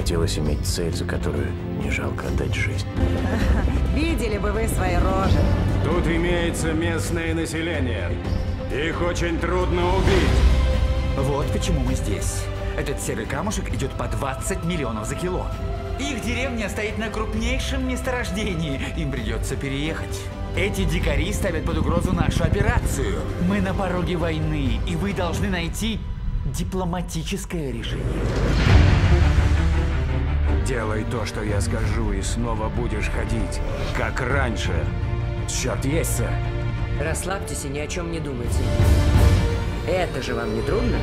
Хотелось иметь цель, за которую не жалко отдать жизнь. Видели бы вы свои рожи. Тут имеется местное население. Их очень трудно убить. Вот почему мы здесь. Этот серый камушек идет по 20 миллионов за кило. Их деревня стоит на крупнейшем месторождении. Им придется переехать. Эти дикари ставят под угрозу нашу операцию. Мы на пороге войны, и вы должны найти дипломатическое решение. Делай то, что я скажу, и снова будешь ходить, как раньше. Черт, есть, сэр. Расслабьтесь и ни о чем не думайте. Это же вам не трудно?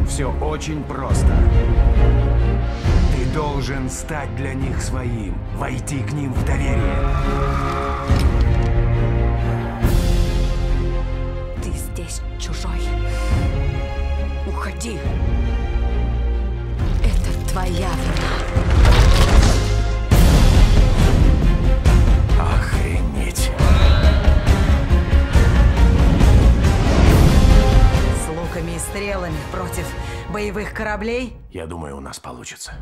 Все очень просто. Ты должен стать для них своим, войти к ним в доверие. Ты здесь чужой. Уходи. Это твоя вина. Охренеть. С луками и стрелами против боевых кораблей? Я думаю, у нас получится.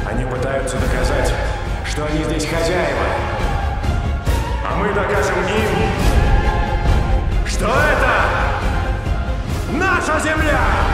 Они пытаются доказать, что они здесь хозяева. А мы докажем им, что это наша земля!